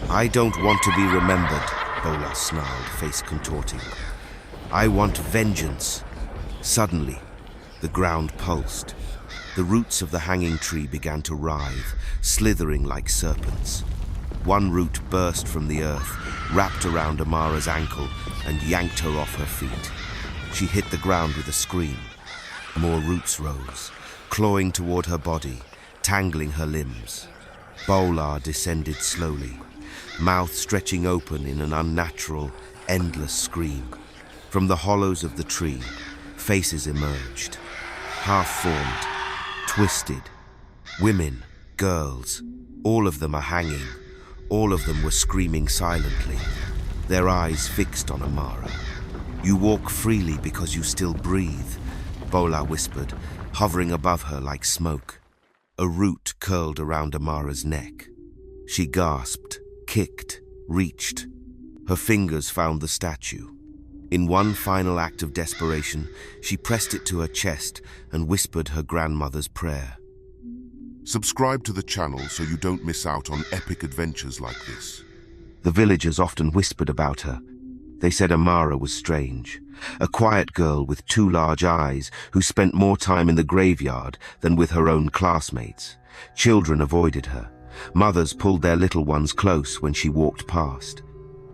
I don't want to be remembered, Bola snarled, face contorting. I want vengeance. Suddenly, the ground pulsed. The roots of the hanging tree began to writhe, slithering like serpents. One root burst from the earth, wrapped around Amara's ankle, and yanked her off her feet. She hit the ground with a scream. More roots rose, clawing toward her body, tangling her limbs. Bola descended slowly, mouth stretching open in an unnatural, endless scream. From the hollows of the tree, faces emerged, half-formed, twisted. Women, girls, all of them are hanging. All of them were screaming silently, their eyes fixed on Amara. You walk freely because you still breathe, Bola whispered, hovering above her like smoke. A root curled around Amara's neck. She gasped, kicked, reached. Her fingers found the statue. In one final act of desperation, she pressed it to her chest and whispered her grandmother's prayer. Subscribe to the channel so you don't miss out on epic adventures like this. The villagers often whispered about her. They said Amara was strange, a quiet girl with 2 large eyes who spent more time in the graveyard than with her own classmates. Children avoided her. Mothers pulled their little ones close when she walked past.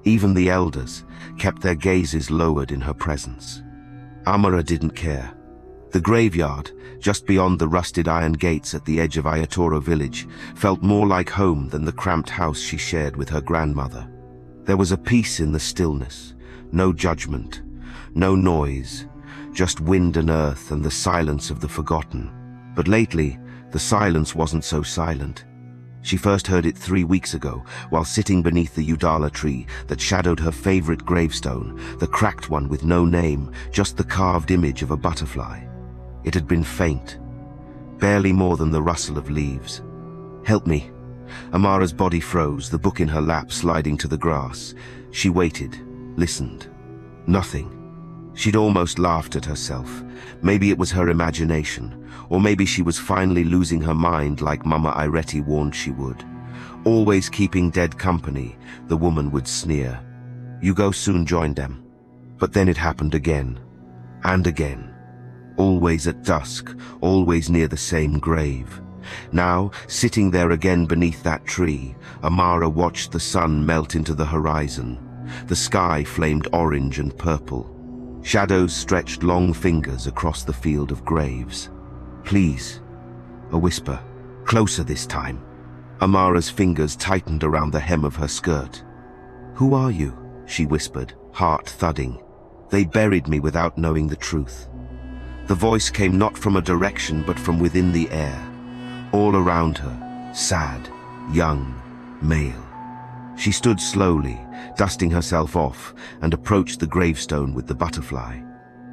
Even the elders kept their gazes lowered in her presence. Amara didn't care. The graveyard, just beyond the rusted iron gates at the edge of Aiyetoro village, felt more like home than the cramped house she shared with her grandmother. There was a peace in the stillness, no judgment, no noise, just wind and earth and the silence of the forgotten. But lately, the silence wasn't so silent. She first heard it 3 weeks ago, while sitting beneath the Udala tree that shadowed her favorite gravestone, the cracked one with no name, just the carved image of a butterfly. It had been faint, barely more than the rustle of leaves. "Help me." Amara's body froze, the book in her lap sliding to the grass. She waited, listened. Nothing. She'd almost laughed at herself. Maybe it was her imagination, or maybe she was finally losing her mind like Mama Aiyetoro warned she would. Always keeping dead company, the woman would sneer. You go soon join them. But then it happened again, and again. Always at dusk, always near the same grave. Now, sitting there again beneath that tree, Amara watched the sun melt into the horizon. The sky flamed orange and purple. Shadows stretched long fingers across the field of graves. "Please," a whisper, closer this time. Amara's fingers tightened around the hem of her skirt. "Who are you?" she whispered, heart thudding. "They buried me without knowing the truth." The voice came not from a direction but from within the air. All around her, sad, young, male. She stood slowly, dusting herself off, and approached the gravestone with the butterfly.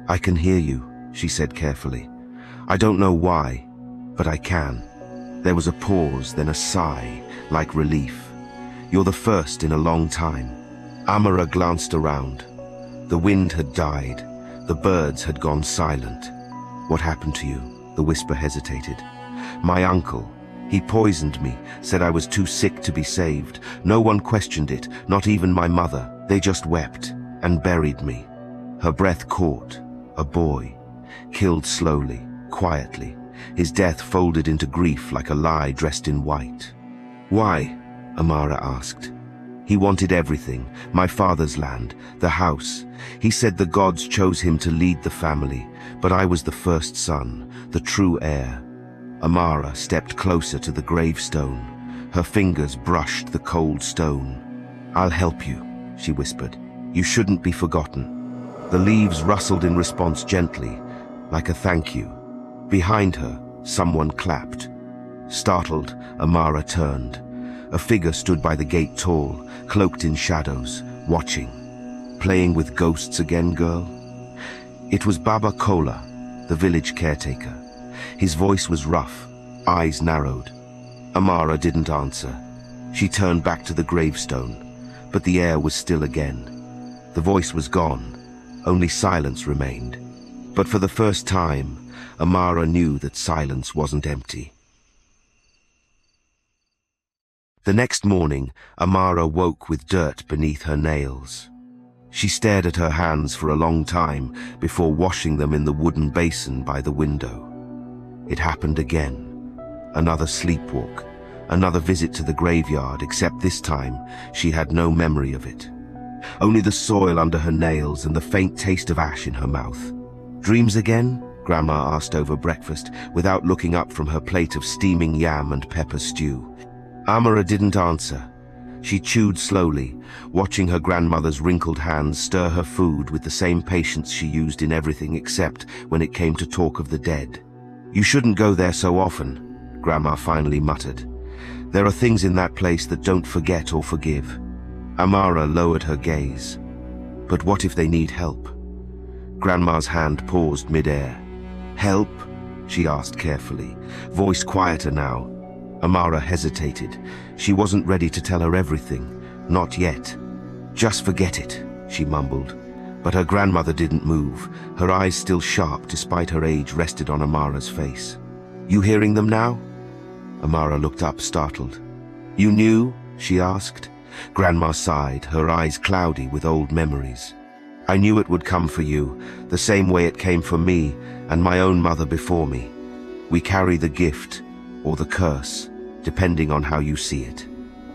"I can hear you," she said carefully. "I don't know why, but I can." There was a pause, then a sigh, like relief. "You're the first in a long time." Amara glanced around. The wind had died. The birds had gone silent. "What happened to you?" The whisper hesitated. "My uncle. He poisoned me, said I was too sick to be saved. No one questioned it, not even my mother. They just wept and buried me." Her breath caught. A boy, killed slowly, quietly, his death folded into grief like a lie dressed in white. "Why?" Amara asked. "He wanted everything, my father's land, the house. He said the gods chose him to lead the family, but I was the first son, the true heir." Amara stepped closer to the gravestone. Her fingers brushed the cold stone. "I'll help you," she whispered. "You shouldn't be forgotten." The leaves rustled in response gently, like a thank you. Behind her, someone clapped. Startled, Amara turned. A figure stood by the gate tall, cloaked in shadows, watching. "Playing with ghosts again, girl?" It was Baba Kola, the village caretaker. His voice was rough, eyes narrowed. Amara didn't answer. She turned back to the gravestone, but the air was still again. The voice was gone, only silence remained. But for the first time, Amara knew that silence wasn't empty. The next morning, Amara woke with dirt beneath her nails. She stared at her hands for a long time before washing them in the wooden basin by the window. It happened again. Another sleepwalk, another visit to the graveyard, except this time she had no memory of it. Only the soil under her nails and the faint taste of ash in her mouth. Dreams again? Grandma asked over breakfast, without looking up from her plate of steaming yam and pepper stew. Amara didn't answer. She chewed slowly, watching her grandmother's wrinkled hands stir her food with the same patience she used in everything except when it came to talk of the dead. "You shouldn't go there so often," Grandma finally muttered. "There are things in that place that don't forget or forgive." Amara lowered her gaze. "But what if they need help?" Grandma's hand paused mid-air. "Help?" she asked carefully, voice quieter now. Amara hesitated. She wasn't ready to tell her everything. Not yet. "Just forget it," she mumbled. But her grandmother didn't move. Her eyes, still sharp despite her age, rested on Amara's face. "You hearing them now?" Amara looked up, startled. "You knew?" she asked. Grandma sighed, her eyes cloudy with old memories. "I knew it would come for you, the same way it came for me and my own mother before me. We carry the gift, or the curse, depending on how you see it."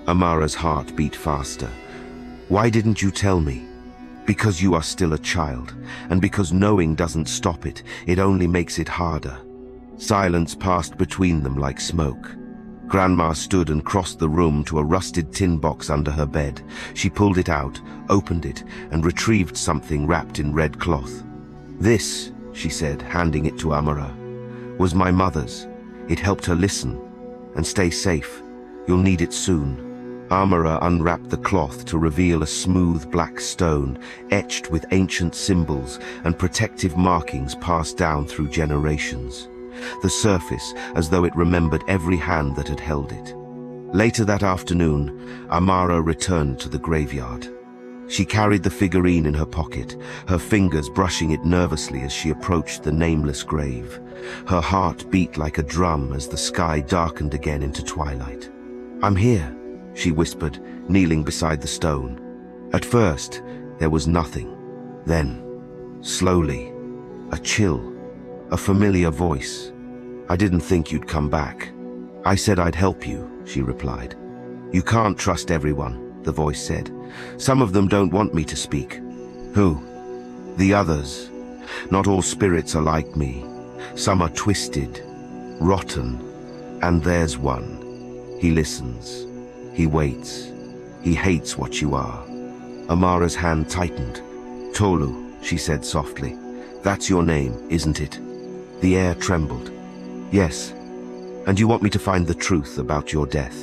Amara's heart beat faster. "Why didn't you tell me?" "Because you are still a child, and because knowing doesn't stop it, it only makes it harder." Silence passed between them like smoke. Grandma stood and crossed the room to a rusted tin box under her bed. She pulled it out, opened it, and retrieved something wrapped in red cloth. "This," she said, handing it to Amara, "was my mother's. It helped her listen and stay safe. You'll need it soon." Amara unwrapped the cloth to reveal a smooth black stone, etched with ancient symbols and protective markings passed down through generations. The surface as though it remembered every hand that had held it. Later that afternoon, Amara returned to the graveyard. She carried the figurine in her pocket, her fingers brushing it nervously as she approached the nameless grave. Her heart beat like a drum as the sky darkened again into twilight. "I'm here," she whispered, kneeling beside the stone. At first, there was nothing. Then, slowly, a chill, a familiar voice. "I didn't think you'd come back." "I said I'd help you," she replied. "You can't trust everyone," the voice said. "Some of them don't want me to speak." "Who?" "The others. Not all spirits are like me. Some are twisted, rotten, and there's one. He listens. He waits. He hates what you are." Amara's hand tightened. "Tolu," she said softly. "That's your name, isn't it?" The air trembled. "Yes. And you want me to find the truth about your death?"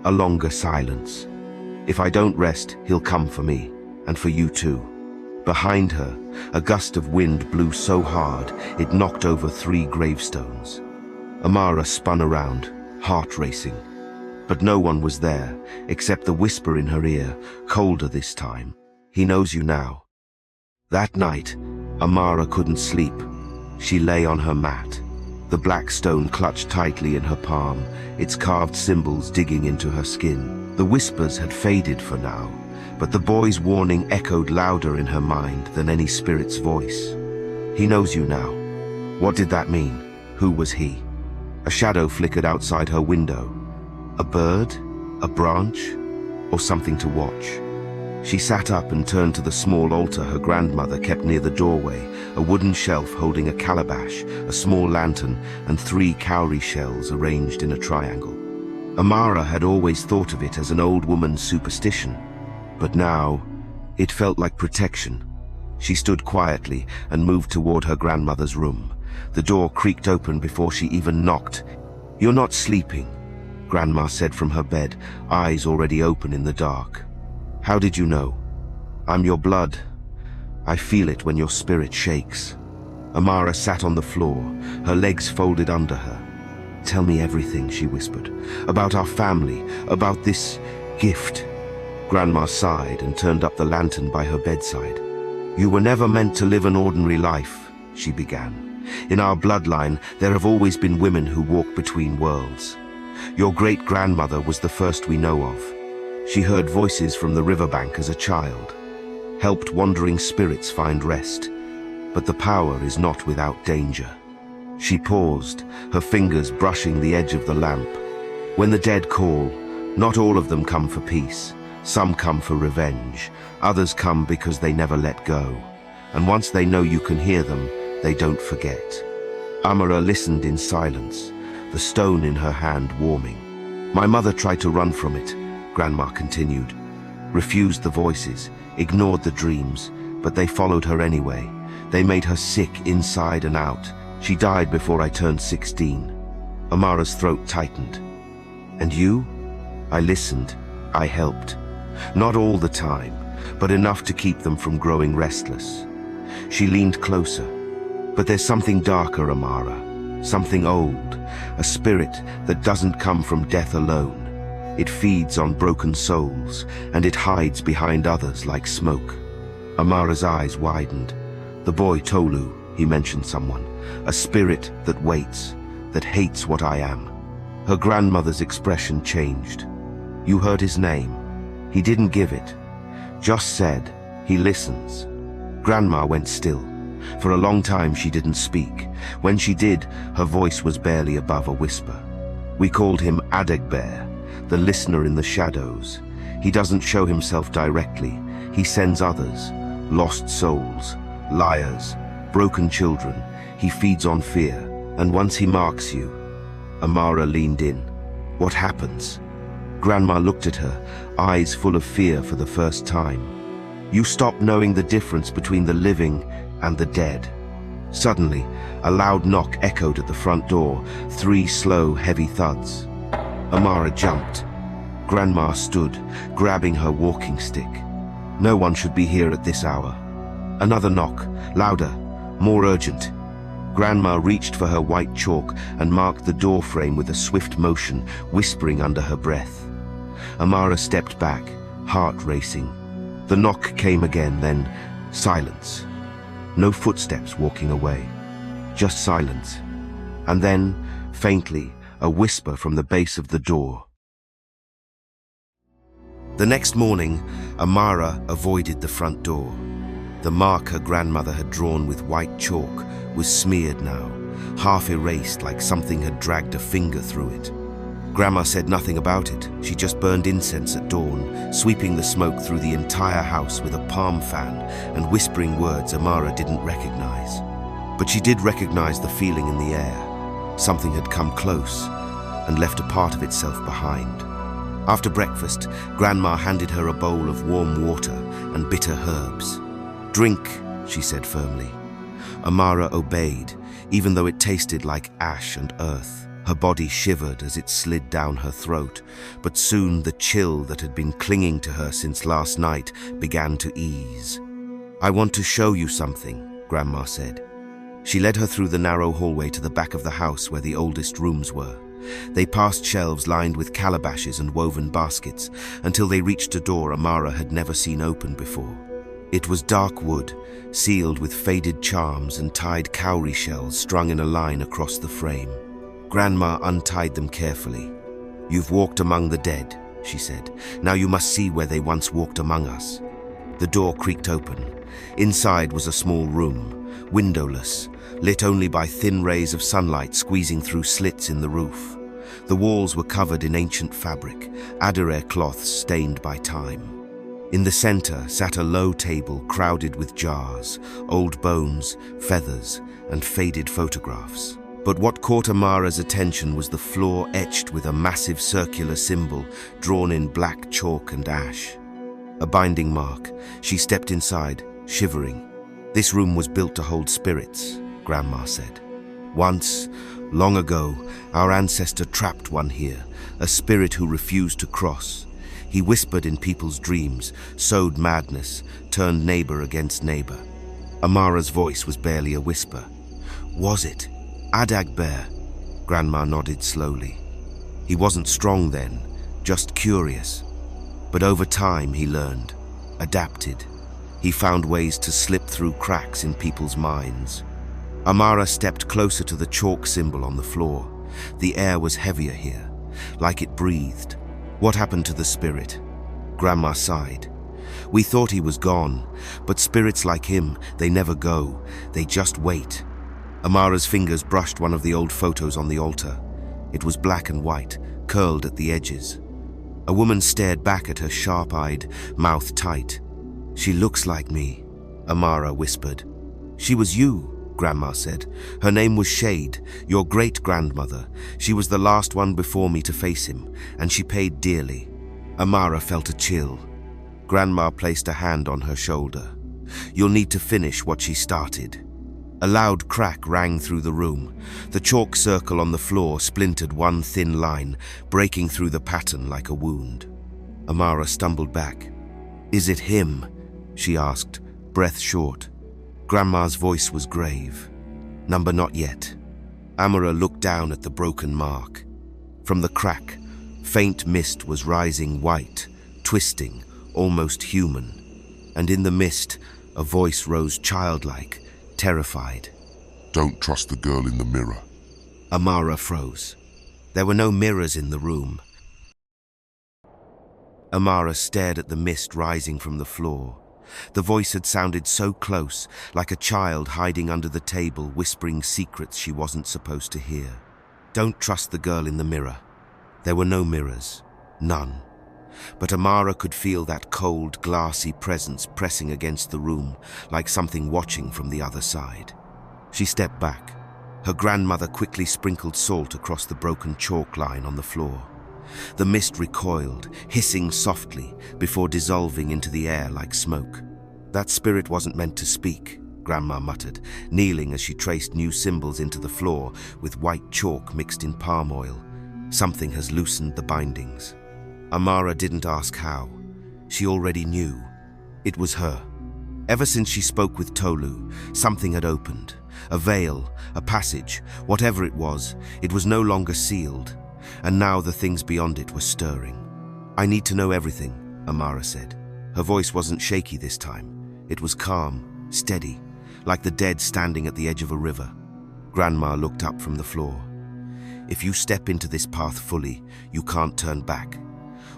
A longer silence. "If I don't rest, he'll come for me, and for you too." Behind her, a gust of wind blew so hard it knocked over 3 gravestones. Amara spun around, heart racing. But no one was there, except the whisper in her ear, colder this time. "He knows you now." That night, Amara couldn't sleep. She lay on her mat, the black stone clutched tightly in her palm, its carved symbols digging into her skin. The whispers had faded for now, but the boy's warning echoed louder in her mind than any spirit's voice. "He knows you now." What did that mean? Who was he? A shadow flickered outside her window. A bird? A branch? Or something to watch? She sat up and turned to the small altar her grandmother kept near the doorway, a wooden shelf holding a calabash, a small lantern, and 3 cowrie shells arranged in a triangle. Amara had always thought of it as an old woman's superstition, but now it felt like protection. She stood quietly and moved toward her grandmother's room. The door creaked open before she even knocked. "You're not sleeping," Grandma said from her bed, eyes already open in the dark. "How did you know?" "I'm your blood. I feel it when your spirit shakes." Amara sat on the floor, her legs folded under her. "Tell me everything," she whispered. "About our family, about this gift." Grandma sighed and turned up the lantern by her bedside. "You were never meant to live an ordinary life," she began. "In our bloodline, there have always been women who walk between worlds. Your great-grandmother was the first we know of. She heard voices from the riverbank as a child, helped wandering spirits find rest. But the power is not without danger. She paused, her fingers brushing the edge of the lamp. When the dead call, not all of them come for peace. Some come for revenge. Others come because they never let go. And once they know you can hear them, they don't forget. Amara listened in silence, the stone in her hand warming. My mother tried to run from it, Grandma continued. Refused the voices, ignored the dreams, but they followed her anyway. They made her sick inside and out. She died before I turned 16. Amara's throat tightened. And you? I listened. I helped. Not all the time, but enough to keep them from growing restless. She leaned closer. But there's something darker, Amara. Something old. A spirit that doesn't come from death alone. It feeds on broken souls, and it hides behind others like smoke. Amara's eyes widened. The boy Tolu, he mentioned someone. A spirit that waits, that hates what I am. Her grandmother's expression changed. You heard his name. He didn't give it. Just said, he listens. Grandma went still. For a long time she didn't speak. When she did, her voice was barely above a whisper. We called him Adegbear, the listener in the shadows. He doesn't show himself directly. He sends others, lost souls, liars, broken children. He feeds on fear, and once he marks you. Amara leaned in. What happens? Grandma looked at her, eyes full of fear for the first time. You stop knowing the difference between the living and the dead. Suddenly, a loud knock echoed at the front door, 3 slow, heavy thuds. Amara jumped. Grandma stood, grabbing her walking stick. No one should be here at this hour. Another knock, louder, more urgent. Grandma reached for her white chalk and marked the door frame with a swift motion, whispering under her breath. Amara stepped back, heart racing. The knock came again, then silence. No footsteps walking away, just silence. And then, faintly, a whisper from the base of the door. The next morning, Amara avoided the front door. The mark her grandmother had drawn with white chalk was smeared now, half erased like something had dragged a finger through it. Grandma said nothing about it. She just burned incense at dawn, sweeping the smoke through the entire house with a palm fan and whispering words Amara didn't recognize. But she did recognize the feeling in the air. Something had come close and left a part of itself behind. After breakfast, Grandma handed her a bowl of warm water and bitter herbs. "Drink," she said firmly. Amara obeyed, even though it tasted like ash and earth. Her body shivered as it slid down her throat, but soon the chill that had been clinging to her since last night began to ease. "I want to show you something," Grandma said. She led her through the narrow hallway to the back of the house where the oldest rooms were. They passed shelves lined with calabashes and woven baskets until they reached a door Amara had never seen open before. It was dark wood, sealed with faded charms and tied cowrie shells strung in a line across the frame. Grandma untied them carefully. "You've walked among the dead," she said. "Now you must see where they once walked among us." The door creaked open. Inside was a small room, windowless, lit only by thin rays of sunlight squeezing through slits in the roof. The walls were covered in ancient fabric, adire cloths stained by time. In the center sat a low table crowded with jars, old bones, feathers, and faded photographs. But what caught Amara's attention was the floor etched with a massive circular symbol drawn in black chalk and ash. A binding mark. She stepped inside, shivering. "This room was built to hold spirits," Grandma said. "Once, long ago, our ancestor trapped one here, a spirit who refused to cross. He whispered in people's dreams, sowed madness, turned neighbor against neighbor." Amara's voice was barely a whisper. "Was it Adegbear?" Grandma nodded slowly. "He wasn't strong then, just curious. But over time he learned, adapted. He found ways to slip through cracks in people's minds." Amara stepped closer to the chalk symbol on the floor. The air was heavier here. like it breathed. What happened to the spirit? Grandma sighed. We thought he was gone, but spirits like him, they never go, they just wait. Amara's fingers brushed one of the old photos on the altar. It was black and white, curled at the edges. A woman stared back at her sharp-eyed, mouth tight. She looks like me, Amara whispered. She was you, Grandma said. Her name was Shade, your great-grandmother. She was the last one before me to face him, and she paid dearly. Amara felt a chill. Grandma placed a hand on her shoulder. You'll need to finish what she started. A loud crack rang through the room. The chalk circle on the floor splintered one thin line, breaking through the pattern like a wound. Amara stumbled back. Is it him? She asked, breath short. Grandma's voice was grave. Number not yet. Amara looked down at the broken mark. From the crack, faint mist was rising white, twisting, almost human. And in the mist, a voice rose childlike, terrified. Don't trust the girl in the mirror. Amara froze. There were no mirrors in the room. Amara stared at the mist rising from the floor. The voice had sounded so close, like a child hiding under the table whispering secrets she wasn't supposed to hear. Don't trust the girl in the mirror. There were no mirrors. None. But Amara could feel that cold, glassy presence pressing against the room, like something watching from the other side. She stepped back. Her grandmother quickly sprinkled salt across the broken chalk line on the floor. The mist recoiled, hissing softly, before dissolving into the air like smoke. That spirit wasn't meant to speak, Grandma muttered, kneeling as she traced new symbols into the floor with white chalk mixed in palm oil. Something has loosened the bindings. Amara didn't ask how. She already knew. It was her. Ever since she spoke with Tolu, something had opened. A veil, a passage, whatever it was no longer sealed. And now the things beyond it were stirring. I need to know everything, Amara said. Her voice wasn't shaky this time. It was calm, steady, like the dead standing at the edge of a river. Grandma looked up from the floor. If you step into this path fully, you can't turn back.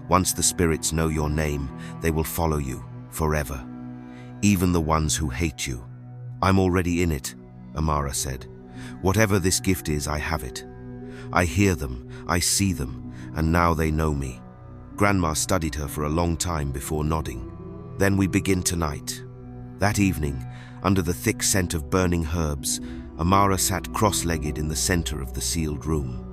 Once the spirits know your name, they will follow you, forever. Even the ones who hate you. I'm already in it, Amara said. Whatever this gift is, I have it. I hear them, I see them, and now they know me. Grandma studied her for a long time before nodding. Then we begin tonight. That evening, under the thick scent of burning herbs, Amara sat cross-legged in the center of the sealed room.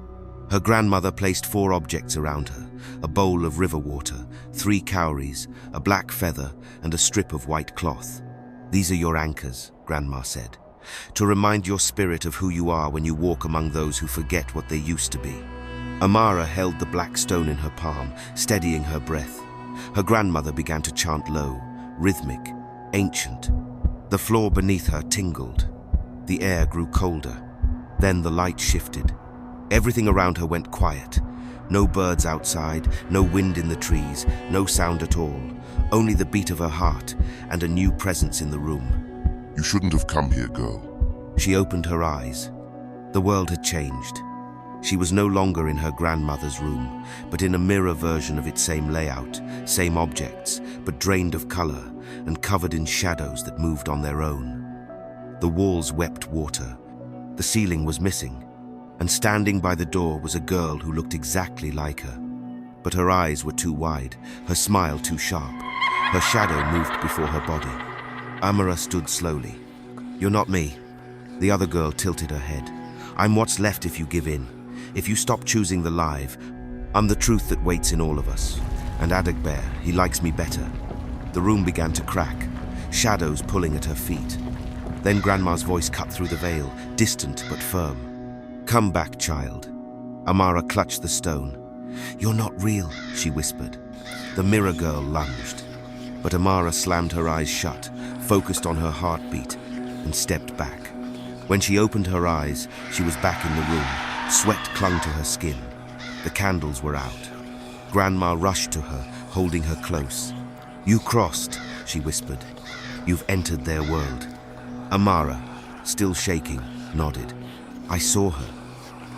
Her grandmother placed 4 objects around her, a bowl of river water, 3 cowries, a black feather, and a strip of white cloth. These are your anchors, Grandma said, to remind your spirit of who you are when you walk among those who forget what they used to be. Amara held the black stone in her palm, steadying her breath. Her grandmother began to chant low, rhythmic, ancient. The floor beneath her tingled. The air grew colder. Then the light shifted. Everything around her went quiet. No birds outside, no wind in the trees, no sound at all. Only the beat of her heart and a new presence in the room. You shouldn't have come here, girl. She opened her eyes. The world had changed. She was no longer in her grandmother's room, but in a mirror version of its same layout, same objects, but drained of color and covered in shadows that moved on their own. The walls wept water. The ceiling was missing, and standing by the door was a girl who looked exactly like her. But her eyes were too wide, her smile too sharp. Her shadow moved before her body. Amara stood slowly. You're not me. The other girl tilted her head. I'm what's left if you give in. If you stop choosing the live, I'm the truth that waits in all of us. And Adagbear, he likes me better. The room began to crack, shadows pulling at her feet. Then Grandma's voice cut through the veil, distant but firm. Come back, child. Amara clutched the stone. You're not real, she whispered. The mirror girl lunged. But Amara slammed her eyes shut, focused on her heartbeat, and stepped back. When she opened her eyes, she was back in the room. Sweat clung to her skin. The candles were out. Grandma rushed to her, holding her close. You crossed, she whispered. You've entered their world. Amara, still shaking, nodded. I saw her,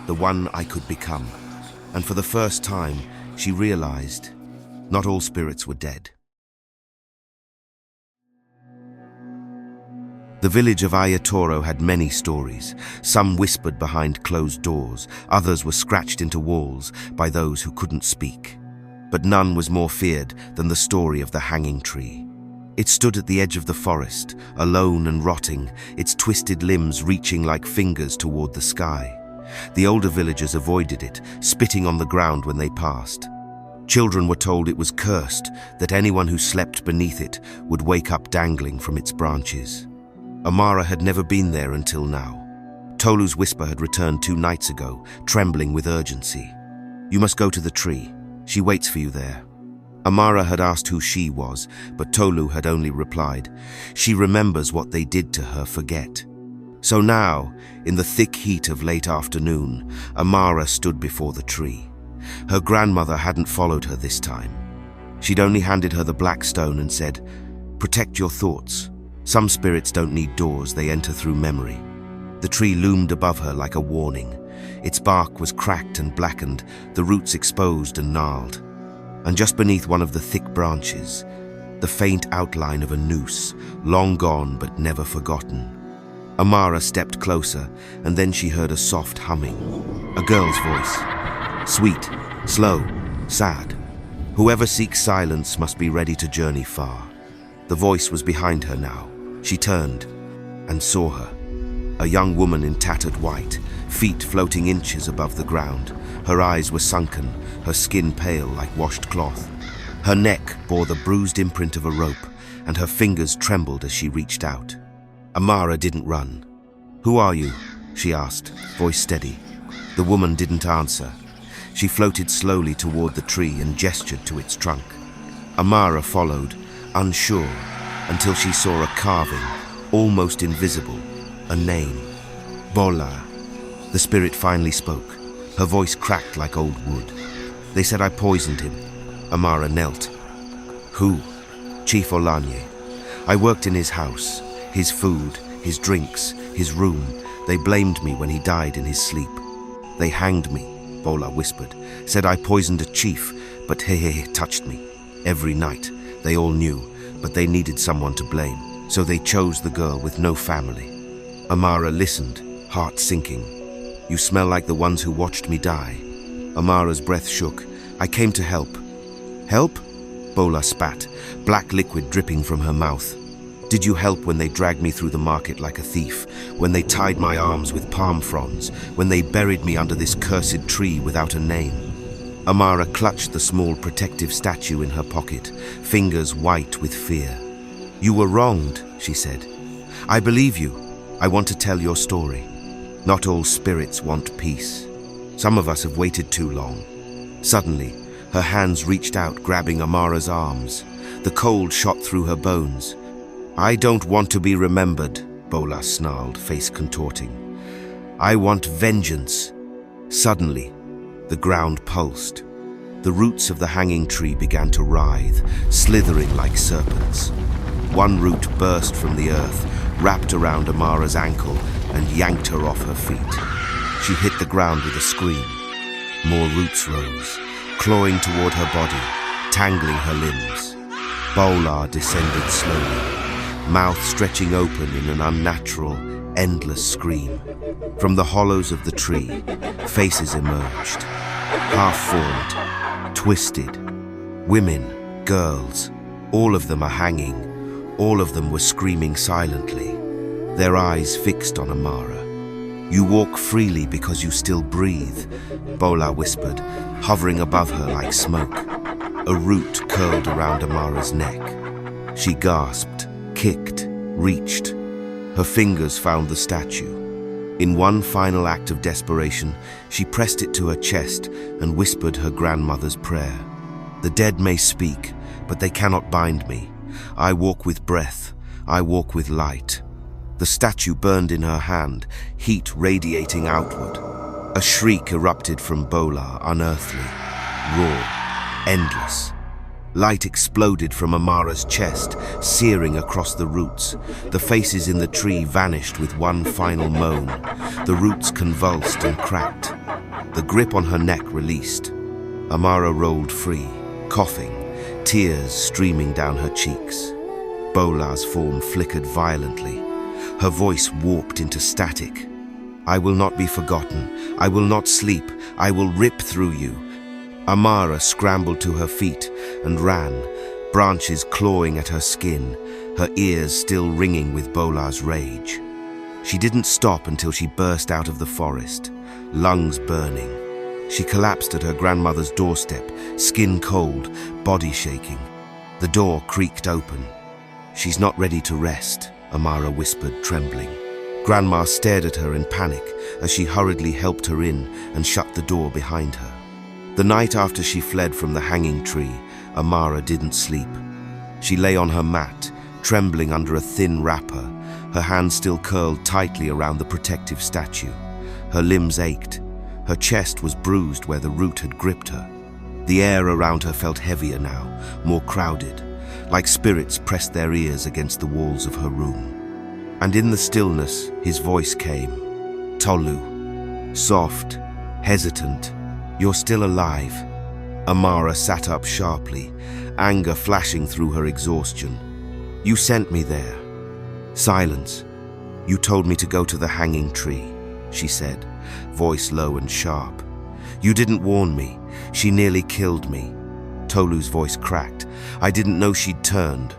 the one I could become. and for the first time, she realized not all spirits were dead. The village of Aiyetoro had many stories. Some whispered behind closed doors, others were scratched into walls by those who couldn't speak. But none was more feared than the story of the hanging tree. It stood at the edge of the forest, alone and rotting, its twisted limbs reaching like fingers toward the sky. The older villagers avoided it, spitting on the ground when they passed. Children were told it was cursed, that anyone who slept beneath it would wake up dangling from its branches. Amara had never been there until now. Tolu's whisper had returned 2 nights ago, trembling with urgency. "You must go to the tree. She waits for you there." Amara had asked who she was, but Tolu had only replied, "She remembers what they did to her forget." So now, in the thick heat of late afternoon, Amara stood before the tree. Her grandmother hadn't followed her this time. She'd only handed her the black stone and said, "Protect your thoughts. Some spirits don't need doors, they enter through memory." The tree loomed above her like a warning. Its bark was cracked and blackened, the roots exposed and gnarled. And just beneath one of the thick branches, the faint outline of a noose, long gone but never forgotten. Amara stepped closer, and then she heard a soft humming. A girl's voice. Sweet, slow, sad. Whoever seeks silence must be ready to journey far. The voice was behind her now. She turned and saw her. A young woman in tattered white, feet floating inches above the ground. Her eyes were sunken, her skin pale like washed cloth. Her neck bore the bruised imprint of a rope, and her fingers trembled as she reached out. Amara didn't run. "Who are you?" she asked, voice steady. The woman didn't answer. She floated slowly toward the tree and gestured to its trunk. Amara followed, unsure, until she saw a carving, almost invisible, a name. Bola. The spirit finally spoke. Her voice cracked like old wood. "They said I poisoned him." Amara knelt. "Who?" "Chief Olanye. I worked in his house, his food, his drinks, his room. They blamed me when he died in his sleep." "They hanged me," Bola whispered. "Said I poisoned a chief, but he touched me. Every night. They all knew, but they needed someone to blame, so they chose the girl with no family." Amara listened, heart sinking. "You smell like the ones who watched me die." Amara's breath shook. "I came to help." "Help?" Bola spat, black liquid dripping from her mouth. "Did you help when they dragged me through the market like a thief, when they tied my arms with palm fronds, when they buried me under this cursed tree without a name?" Amara clutched the small protective statue in her pocket, fingers white with fear. "You were wronged," she said. "I believe you. I want to tell your story. Not all spirits want peace. Some of us have waited too long." Suddenly, her hands reached out, grabbing Amara's arms. The cold shot through her bones. "I don't want to be remembered," Bola snarled, face contorting. "I want vengeance." Suddenly, the ground pulsed. The roots of the hanging tree began to writhe, slithering like serpents. One root burst from the earth, wrapped around Amara's ankle, and yanked her off her feet. She hit the ground with a scream. More roots rose, clawing toward her body, tangling her limbs. Bola descended slowly, mouth stretching open in an unnatural, endless scream. From the hollows of the tree, faces emerged, half-formed, twisted. Women, girls, all of them are hanging. All of them were screaming silently, their eyes fixed on Amara. "You walk freely because you still breathe," Bola whispered, hovering above her like smoke. A root curled around Amara's neck. She gasped, kicked, reached. Her fingers found the statue. In one final act of desperation, she pressed it to her chest and whispered her grandmother's prayer. "The dead may speak, but they cannot bind me. I walk with breath. I walk with light." The statue burned in her hand, heat radiating outward. A shriek erupted from Bola, unearthly, raw, endless. Light exploded from Amara's chest, searing across the roots. The faces in the tree vanished with one final moan. The roots convulsed and cracked. The grip on her neck released. Amara rolled free, coughing, tears streaming down her cheeks. Bola's form flickered violently. Her voice warped into static. "I will not be forgotten. I will not sleep. I will rip through you." Amara scrambled to her feet and ran, branches clawing at her skin, her ears still ringing with Bola's rage. She didn't stop until she burst out of the forest, lungs burning. She collapsed at her grandmother's doorstep, skin cold, body shaking. The door creaked open. "She's not ready to rest," Amara whispered, trembling. Grandma stared at her in panic as she hurriedly helped her in and shut the door behind her. The night after she fled from the hanging tree, Amara didn't sleep. She lay on her mat, trembling under a thin wrapper, her hands still curled tightly around the protective statue. Her limbs ached. Her chest was bruised where the root had gripped her. The air around her felt heavier now, more crowded, like spirits pressed their ears against the walls of her room. And in the stillness, his voice came. "Tolu." Soft, hesitant. "You're still alive." Amara sat up sharply, anger flashing through her exhaustion. "You sent me there." Silence. "You told me to go to the hanging tree," she said, voice low and sharp. "You didn't warn me. She nearly killed me." Tolu's voice cracked. "I didn't know she'd turned."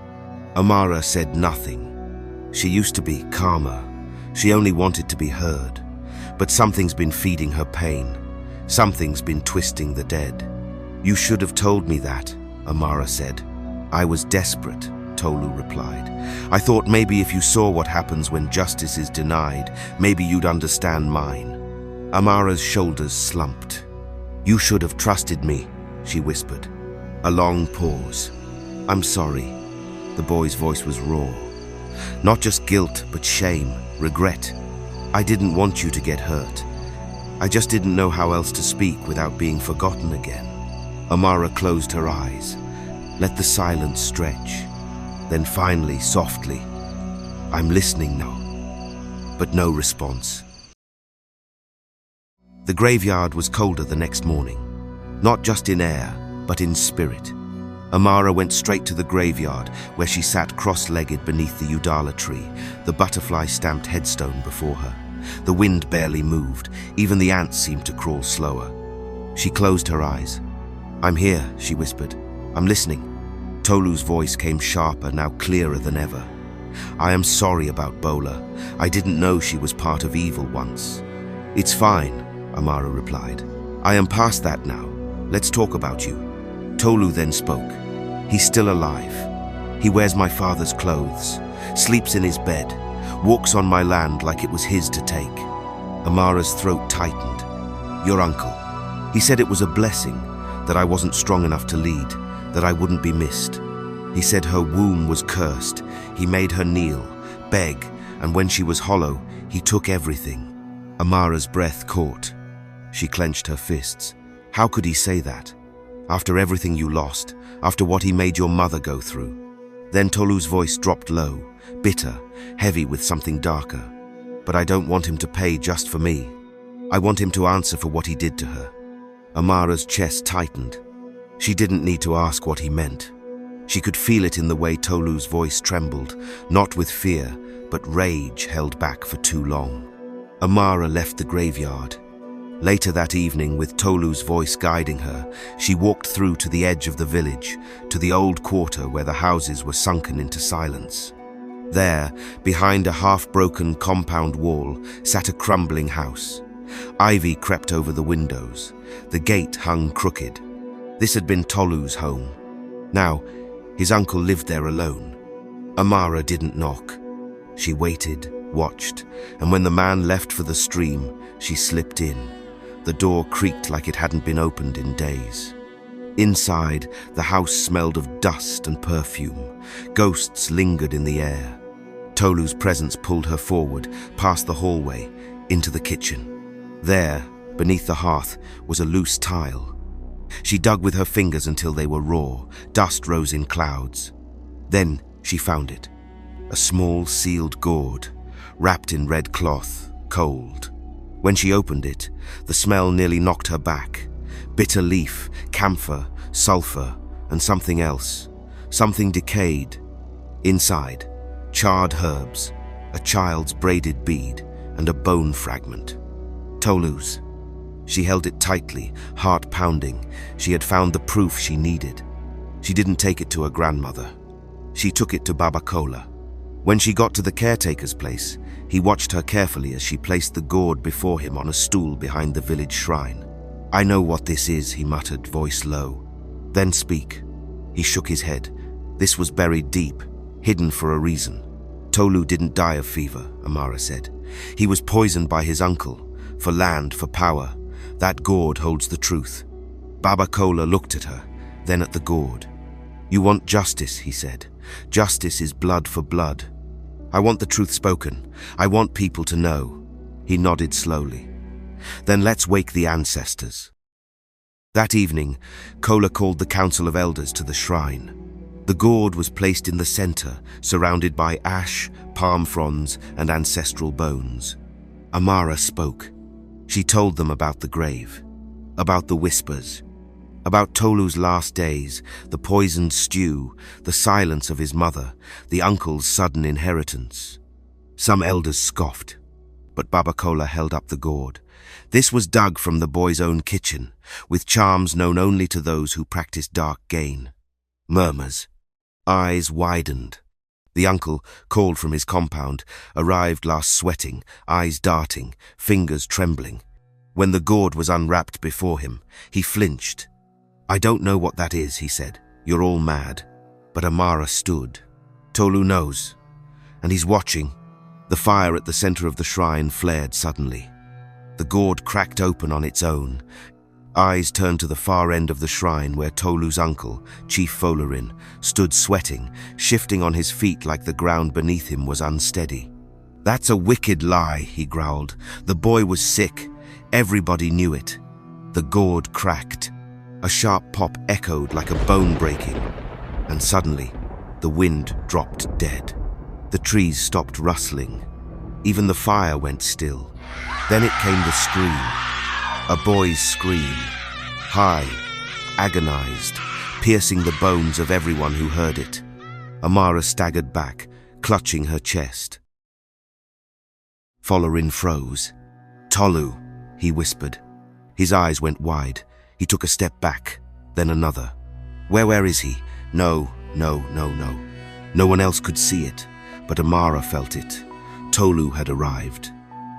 Amara said nothing. She used to be calmer. She only wanted to be heard. But something's been feeding her pain. Something's been twisting the dead. "You should have told me that," Amara said. "I was desperate," Tolu replied. "I thought maybe if you saw what happens when justice is denied, maybe you'd understand mine." Amara's shoulders slumped. "You should have trusted me," she whispered. A long pause. "I'm sorry." The boy's voice was raw. Not just guilt, but shame, regret. "I didn't want you to get hurt. I just didn't know how else to speak without being forgotten again." Amara closed her eyes, let the silence stretch. Then finally, softly, "I'm listening now." But no response. The graveyard was colder the next morning, not just in air, but in spirit. Amara went straight to the graveyard, where she sat cross-legged beneath the Udala tree, the butterfly-stamped headstone before her. The wind barely moved, even the ants seemed to crawl slower. She closed her eyes. "I'm here," she whispered. "I'm listening." Tolu's voice came sharper, now clearer than ever. "I am sorry about Bola. I didn't know she was part of evil once." "It's fine," Amara replied. "I am past that now. Let's talk about you." Tolu then spoke. "He's still alive. He wears my father's clothes, sleeps in his bed, walks on my land like it was his to take." Amara's throat tightened. "Your uncle. He said it was a blessing, that I wasn't strong enough to lead, that I wouldn't be missed. He said her womb was cursed. He made her kneel, beg, and when she was hollow, he took everything." Amara's breath caught. She clenched her fists. "How could he say that? After everything you lost, after what he made your mother go through?" Then Tolu's voice dropped low, bitter, heavy with something darker. "But I don't want him to pay just for me. I want him to answer for what he did to her." Amara's chest tightened. She didn't need to ask what he meant. She could feel it in the way Tolu's voice trembled, not with fear, but rage held back for too long. Amara left the graveyard. Later that evening, with Tolu's voice guiding her, she walked through to the edge of the village, to the old quarter where the houses were sunken into silence. There, behind a half-broken compound wall, sat a crumbling house. Ivy crept over the windows. The gate hung crooked. This had been Tolu's home. Now, his uncle lived there alone. Amara didn't knock. She waited, watched, and when the man left for the stream, she slipped in. The door creaked like it hadn't been opened in days. Inside, the house smelled of dust and perfume. Ghosts lingered in the air. Tolu's presence pulled her forward, past the hallway, into the kitchen. There, beneath the hearth, was a loose tile. She dug with her fingers until they were raw. Dust rose in clouds. Then she found it. A small, sealed gourd, wrapped in red cloth, cold. When she opened it, the smell nearly knocked her back. Bitter leaf, camphor, sulfur, and something else. Something decayed. Inside, charred herbs, a child's braided bead, and a bone fragment. Tolu's. She held it tightly, heart pounding. She had found the proof she needed. She didn't take it to her grandmother. She took it to Baba Kola. When she got to the caretaker's place, he watched her carefully as she placed the gourd before him on a stool behind the village shrine. "I know what this is," he muttered, voice low. "Then speak." He shook his head. This was buried deep, hidden for a reason. Tolu didn't die of fever, Amara said. He was poisoned by his uncle, for land, for power. That gourd holds the truth. Baba Kola looked at her, then at the gourd. "You want justice," he said. "Justice is blood for blood. I want the truth spoken. I want people to know." He nodded slowly. "Then let's wake the ancestors." That evening, Kola called the council of elders to the shrine. The gourd was placed in the center, surrounded by ash, palm fronds, and ancestral bones. Amara spoke. She told them about the grave, about the whispers, about Tolu's last days, the poisoned stew, the silence of his mother, the uncle's sudden inheritance. Some elders scoffed, but Baba Kola held up the gourd. This was dug from the boy's own kitchen, with charms known only to those who practice dark gain. Murmurs. Eyes widened. The uncle, called from his compound, arrived last sweating, eyes darting, fingers trembling. When the gourd was unwrapped before him, he flinched. "I don't know what that is," he said. "You're all mad." But Amara stood. "Tolu knows, and he's watching." The fire at the center of the shrine flared suddenly. The gourd cracked open on its own. Eyes turned to the far end of the shrine where Tolu's uncle, Chief Folarin, stood sweating, shifting on his feet like the ground beneath him was unsteady. "That's a wicked lie," he growled. "The boy was sick. Everybody knew it." The gourd cracked. A sharp pop echoed like a bone breaking, and suddenly the wind dropped dead. The trees stopped rustling. Even the fire went still. Then it came the scream. A boy's scream. High, agonized, piercing the bones of everyone who heard it. Amara staggered back, clutching her chest. Folarin froze. "Tolu," he whispered. His eyes went wide. He took a step back, then another. Where is he? No. No one else could see it, but Amara felt it. Tolu had arrived.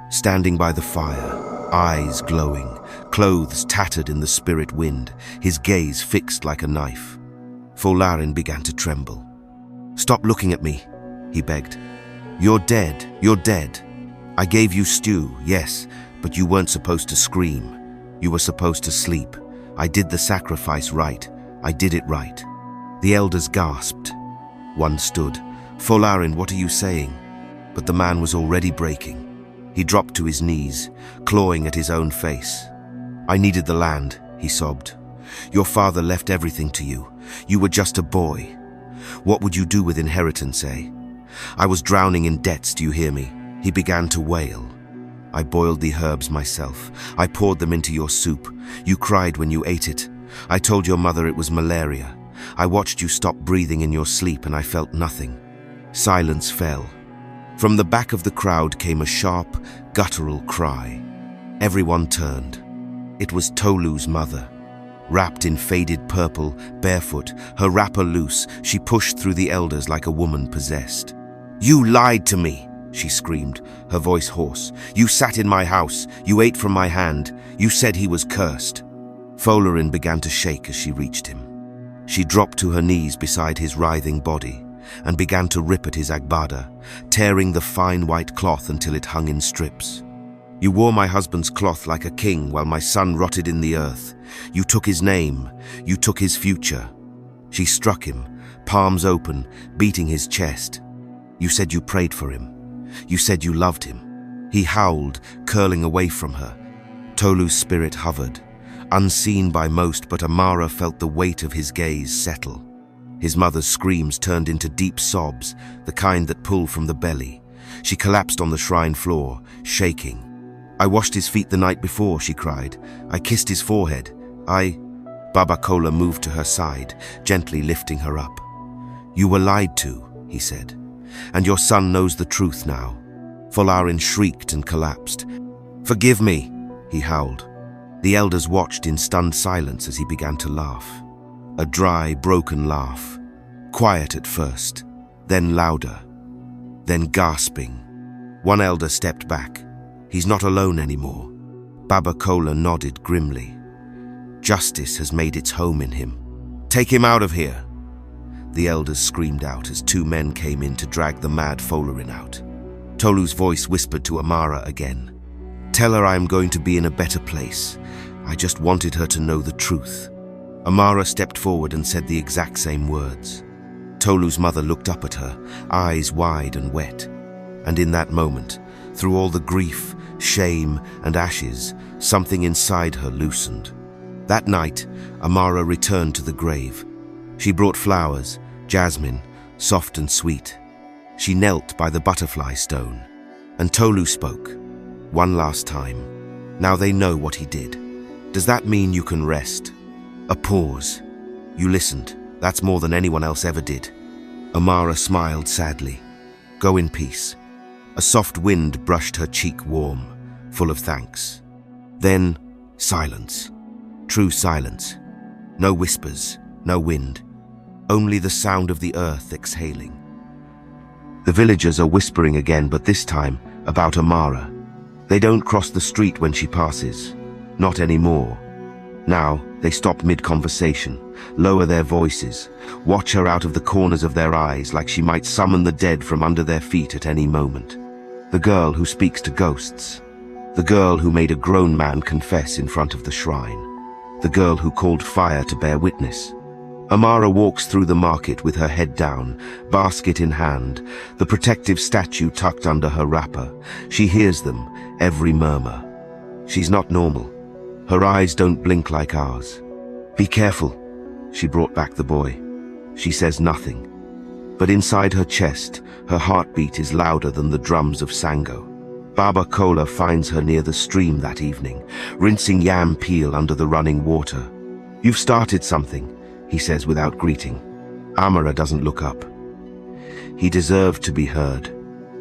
Standing by the fire, eyes glowing, clothes tattered in the spirit wind, his gaze fixed like a knife. Folarin began to tremble. "Stop looking at me," he begged. You're dead. I gave you stew, yes, but you weren't supposed to scream. You were supposed to sleep. I did the sacrifice right. I did it right." The elders gasped. One stood. "Folarin, what are you saying?" But the man was already breaking. He dropped to his knees, clawing at his own face. "I needed the land," he sobbed. "Your father left everything to you. You were just a boy. What would you do with inheritance, eh? I was drowning in debts, do you hear me?" He began to wail. "I boiled the herbs myself. I poured them into your soup. You cried when you ate it. I told your mother it was malaria. I watched you stop breathing in your sleep and I felt nothing." Silence fell. From the back of the crowd came a sharp, guttural cry. Everyone turned. It was Tolu's mother. Wrapped in faded purple, barefoot, her wrapper loose, she pushed through the elders like a woman possessed. "You lied to me!" she screamed, her voice hoarse. "You sat in my house. You ate from my hand. You said he was cursed." Folarin began to shake as she reached him. She dropped to her knees beside his writhing body and began to rip at his agbada, tearing the fine white cloth until it hung in strips. "You wore my husband's cloth like a king while my son rotted in the earth. You took his name. You took his future." She struck him, palms open, beating his chest. "You said you prayed for him. You said you loved him." He howled, curling away from her. Tolu's spirit hovered, unseen by most, but Amara felt the weight of his gaze settle. His mother's screams turned into deep sobs, the kind that pull from the belly. She collapsed on the shrine floor, shaking. I washed his feet the night before, she cried. I kissed his forehead. Baba Kola moved to her side, gently lifting her up. You were lied to, he said, and your son knows the truth now. Folarin shrieked and collapsed. Forgive me, he howled. The elders watched in stunned silence as he began to laugh. A dry, broken laugh. Quiet at first, then louder, then gasping. One elder stepped back. He's not alone anymore. Baba Kola nodded grimly. Justice has made its home in him. Take him out of here. The elders screamed out as two men came in to drag the mad Folarin out. Tolu's voice whispered to Amara again. Tell her I am going to be in a better place. I just wanted her to know the truth. Amara stepped forward and said the exact same words. Tolu's mother looked up at her, eyes wide and wet. And in that moment, through all the grief, shame, and ashes, something inside her loosened. That night, Amara returned to the grave. She brought flowers, jasmine, soft and sweet. She knelt by the butterfly stone. And Tolu spoke, one last time. Now they know what he did. Does that mean you can rest? A pause. You listened. That's more than anyone else ever did. Amara smiled sadly. Go in peace. A soft wind brushed her cheek warm, full of thanks. Then, silence. True silence. No whispers, no wind. Only the sound of the earth exhaling. The villagers are whispering again, but this time about Amara. They don't cross the street when she passes. Not anymore. Now, they stop mid-conversation, lower their voices, watch her out of the corners of their eyes like she might summon the dead from under their feet at any moment. The girl who speaks to ghosts. The girl who made a grown man confess in front of the shrine. The girl who called fire to bear witness. Amara walks through the market with her head down, basket in hand, the protective statue tucked under her wrapper. She hears them, every murmur. She's not normal. Her eyes don't blink like ours. Be careful. She brought back the boy. She says nothing. But inside her chest, her heartbeat is louder than the drums of Sango. Baba Kola finds her near the stream that evening, rinsing yam peel under the running water. You've started something, he says without greeting. Amara doesn't look up. He deserved to be heard.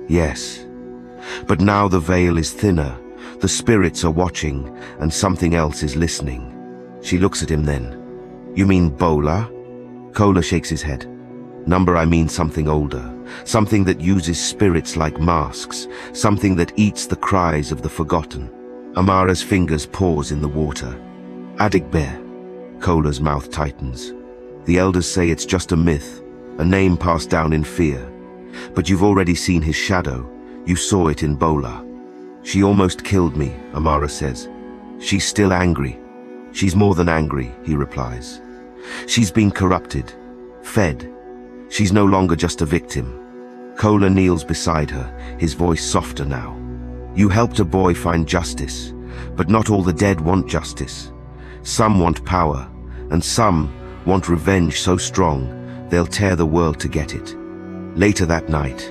Yes. But now the veil is thinner, the spirits are watching, and something else is listening. She looks at him then. You mean Bola? Kola shakes his head. Number, I mean something older, something that uses spirits like masks, something that eats the cries of the forgotten. Amara's fingers pause in the water. Adigbear. Kola's mouth tightens. The elders say it's just a myth, a name passed down in fear. But you've already seen his shadow. You saw it in Bola. She almost killed me, Amara says. She's still angry. She's more than angry, he replies. She's been corrupted, fed. She's no longer just a victim. Kola kneels beside her, his voice softer now. You helped a boy find justice, but not all the dead want justice. Some want power, and some want revenge so strong they'll tear the world to get it. Later that night,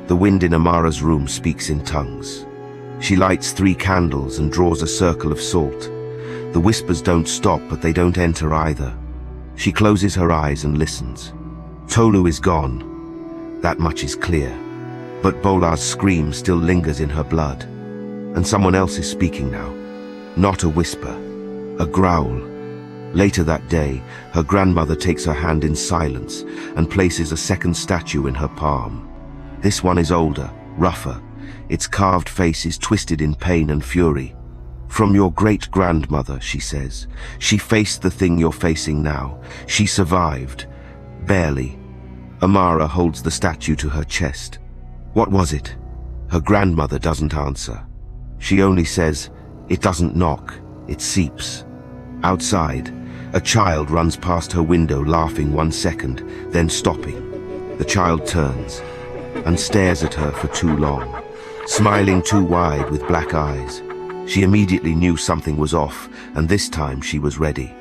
the wind in Amara's room speaks in tongues. She lights 3 candles and draws a circle of salt. The whispers don't stop, but they don't enter either. She closes her eyes and listens. Tolu is gone. That much is clear. But Bola's scream still lingers in her blood. And someone else is speaking now. Not a whisper, a growl. Later that day, her grandmother takes her hand in silence and places a second statue in her palm. This one is older, rougher. Its carved face is twisted in pain and fury. From your great-grandmother, she says. She faced the thing you're facing now. She survived. Barely. Amara holds the statue to her chest. What was it? Her grandmother doesn't answer. She only says, it doesn't knock, it seeps. Outside, a child runs past her window laughing 1 second, then stopping. The child turns and stares at her for too long, smiling too wide with black eyes. She immediately knew something was off, and this time she was ready.